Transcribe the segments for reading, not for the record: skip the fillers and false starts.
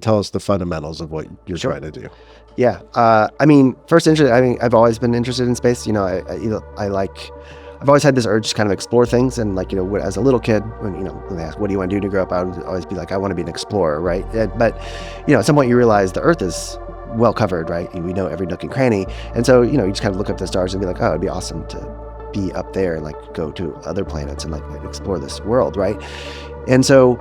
Tell us the fundamentals of what you're Sure. trying to do. Yeah. I mean, first interest. I mean, I've always been interested in space. I've always had this urge to kind of explore things. And like, as a little kid, when they ask, what do you want to do to grow up? I would always be like, I want to be an explorer, right? But, at some point you realize the Earth is well covered, right? We know every nook and cranny. And so, you just kind of look up at the stars and be like, oh, it'd be awesome to be up there and like go to other planets and like explore this world, right? And so,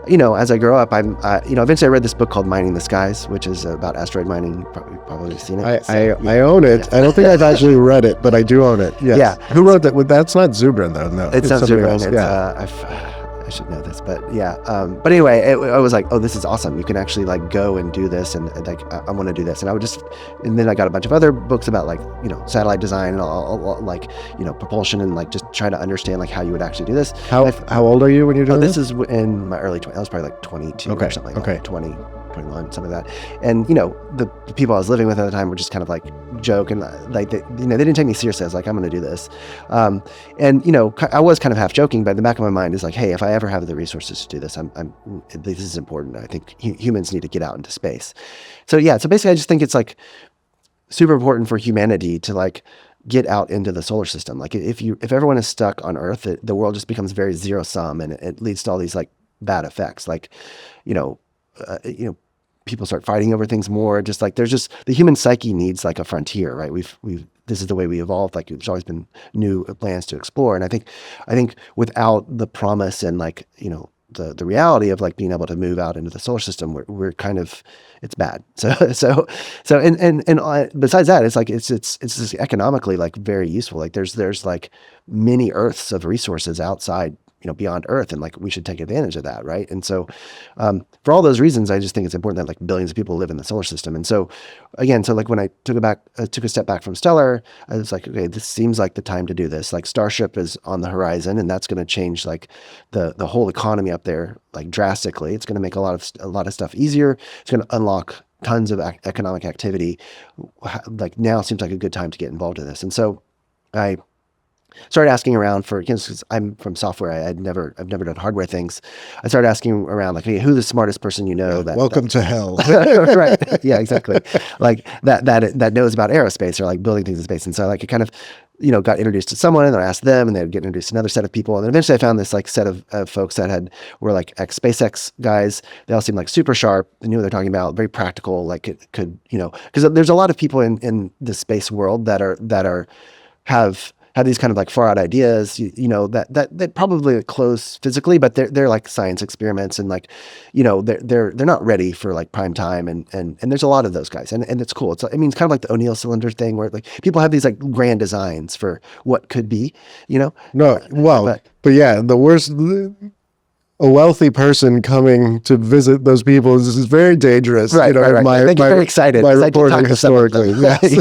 as I grow up, eventually I read this book called Mining the Skies, which is about asteroid mining. You've probably seen it. I own it. Yeah. I don't think I've actually read it, but I do own it. Yes. Yeah. Who wrote that? Well, that's not Zubrin, though. No, It's not somebody Zubrin. else. It's, Yeah. I should know this, but yeah. But anyway, I was like, oh, this is awesome. You can actually like go and do this, and like I want to do this. And then I got a bunch of other books about like satellite design and all like propulsion and like just trying to understand like how you would actually do this. How old are you when you're doing this? This is in my early 20s. I was probably like 22 or something like that. 20, 21, something like that. And the people I was living with at the time were just kind of like joke and like they didn't take me seriously. I was like, I'm going to do this, and I was kind of half joking, but in the back of my mind is like, hey, if I ever have the resources to do this, this is important. I think humans need to get out into space. So basically, I just think it's like super important for humanity to like get out into the solar system. Like if everyone is stuck on Earth, the world just becomes very zero sum, and it leads to all these like bad effects. Like, people start fighting over things more. Just like the human psyche needs like a frontier, right? This is the way we evolved. Like there's always been new lands to explore, and I think without the promise and like the reality of like being able to move out into the solar system, we're kind of, it's bad. So besides that, it's like it's just economically like very useful. Like there's like many Earths of resources outside, beyond Earth, and like we should take advantage of that, right? And so for all those reasons, I just think it's important that like billions of people live in the solar system. And so again, like when I took a step back from Stellar, I was like, okay, this seems like the time to do this. Like Starship is on the horizon, and that's going to change like the whole economy up there like drastically. It's going to make a lot of stuff easier. It's going to unlock tons of economic activity. Like now seems like a good time to get involved in this. And so I started asking around because I'm from software. I've never done hardware things. I started asking around like, hey, who's the smartest person welcome to hell. Right. Yeah, exactly. Like that knows about aerospace or like building things in space. And so like it kind of, got introduced to someone, and then I asked them, and they'd get introduced to another set of people. And then eventually I found this like set of folks that were like ex-SpaceX guys. They all seemed like super sharp. They knew what they're talking about, very practical. Like it could, because there's a lot of people in the space world that have these kind of like far out ideas, that probably close physically, but they're like science experiments, and like, they're not ready for like prime time, and there's a lot of those guys, and it's cool. It's kind of like the O'Neill cylinder thing, where like people have these like grand designs for what could be, No, well, but yeah, the worst. A wealthy person coming to visit those people is very dangerous. Right, right. They get very excited. My reporting historically, yes.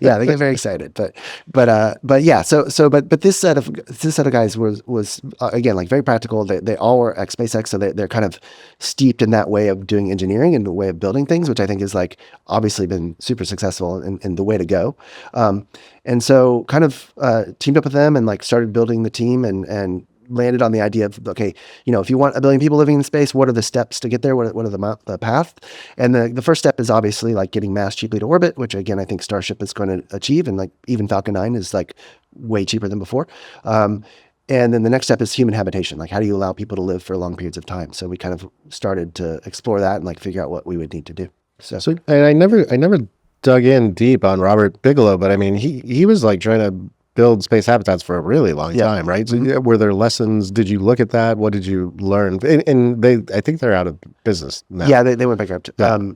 yeah, they get very excited. But yeah. So this set of guys was again like very practical. They all were ex-SpaceX, so they're kind of steeped in that way of doing engineering and the way of building things, which I think is like obviously been super successful and the way to go. And so kind of teamed up with them and like started building the team and landed on the idea of, okay, if you want 1 billion people living in space, what are the steps to get there? What are the path? And the first step is obviously like getting mass cheaply to orbit, which again, I think Starship is going to achieve. And like even Falcon 9 is like way cheaper than before. And then the next step is human habitation. Like how do you allow people to live for long periods of time? So we kind of started to explore that and like figure out what we would need to do. So and I never dug in deep on Robert Bigelow, but I mean, he was like trying to build space habitats for a really long time, right? So were there lessons? Did you look at that? What did you learn? And I think they're out of business now. Yeah, they went bankrupt.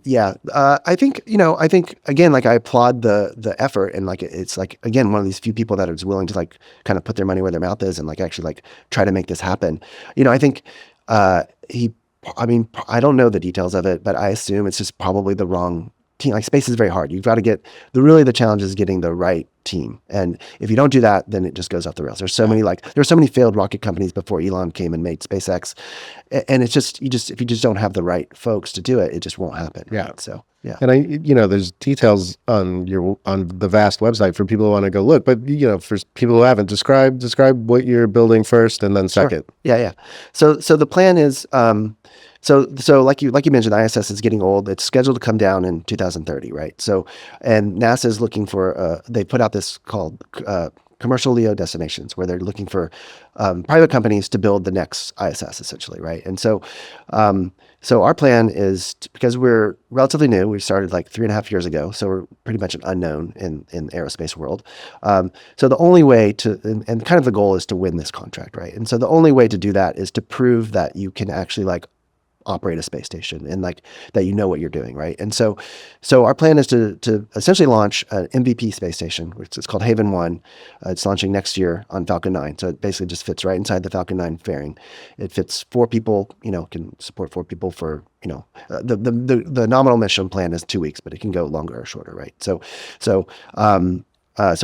Yeah. I think again, like I applaud the effort, and like it's like again one of these few people that is willing to like kind of put their money where their mouth is and like actually like try to make this happen. I think I don't know the details of it, but I assume it's just probably the wrong team. Like space is very hard. You've got to get the challenge is getting the right team. And if you don't do that, then it just goes off the rails. There's so many failed rocket companies before Elon came and made SpaceX. And it's just, if you just don't have the right folks to do it, it just won't happen. Yeah. Right? So, yeah. And there's details on the Vast website for people who want to go look, but for people who haven't, describe what you're building first and then second. Sure. Yeah. So the plan is, So like you mentioned, ISS is getting old. It's scheduled to come down in 2030, right? So, and NASA is looking for. They put out this called commercial LEO destinations, where they're looking for private companies to build the next ISS, essentially, right? And so, so our plan is because we're relatively new. We started like 3.5 years ago, so we're pretty much an unknown in aerospace world. So the only way to, and kind of the goal is to win this contract, right? And so the only way to do that is to prove that you can actually like operate a space station and like that you know what you're doing, right? And so our plan is to essentially launch an MVP space station, which is called Haven 1. It's launching next year on Falcon 9. So it basically just fits right inside the Falcon 9 fairing. It fits 4 people, can support 4 people for, the nominal mission plan is 2 weeks, but it can go longer or shorter, right? So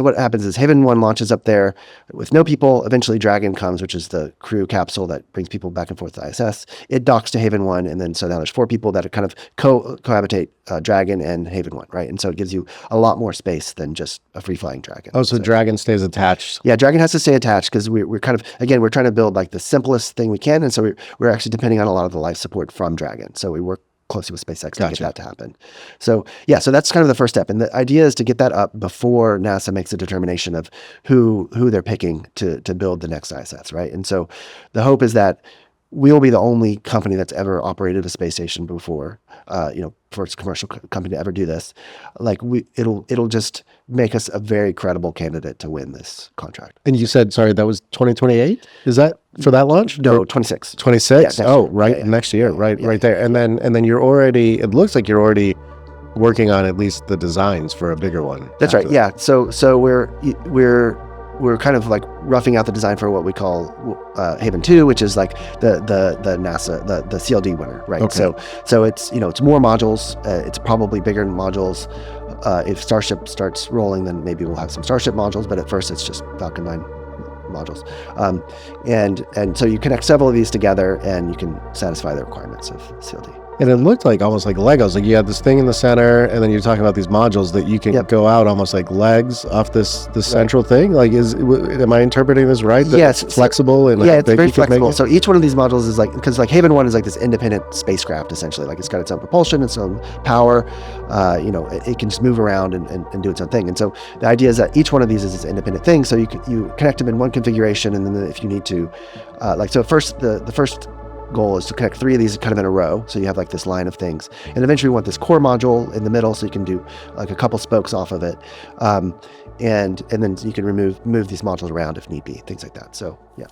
what happens is Haven 1 launches up there with no people. Eventually Dragon comes, which is the crew capsule that brings people back and forth to ISS. It docks to Haven 1, and then so now there's 4 people that are kind of cohabitate Dragon and Haven 1, right? And so it gives you a lot more space than just a free-flying Dragon. Oh, so Dragon stays attached. Yeah, Dragon has to stay attached because we're kind of, again, we're trying to build like the simplest thing we can, and so we're actually depending on a lot of the life support from Dragon. So we work closely with SpaceX to get that to happen. So yeah, so that's kind of the first step. And the idea is to get that up before NASA makes a determination of who they're picking to build the next ISS, right? And so the hope is that we'll be the only company that's ever operated a space station before, first commercial company to ever do this. Like it'll just make us a very credible candidate to win this contract. And you said, sorry, that was 2028? Is that for that launch? No, 26. 26? Yeah, next year, right there. And then you're already, it looks like you're already working on at least the designs for a bigger one. That's right. Yeah. So we're kind of like roughing out the design for what we call Haven 2, which is like the NASA, the CLD winner, right? Okay. So it's, it's more modules. It's probably bigger modules. If Starship starts rolling, then maybe we'll have some Starship modules, but at first it's just Falcon 9 modules. And so you connect several of these together and you can satisfy the requirements of CLD. And it looked like almost like Legos. Like you had this thing in the center, and then you're talking about these modules that you can go out almost like legs off this central thing. Like, am I interpreting this right? That yes, it's flexible and it's very flexible. So each one of these modules is like, because like Haven 1 is like this independent spacecraft essentially. Like it's got its own propulsion, its own power. It can just move around and do its own thing. And so the idea is that each one of these is this independent thing. So you connect them in one configuration, and then if you need to, the first goal is to connect 3 of these kind of in a row, so you have like this line of things, and eventually we want this core module in the middle so you can do like a couple spokes off of it, and then you can move these modules around if need be, things like that. So yeah.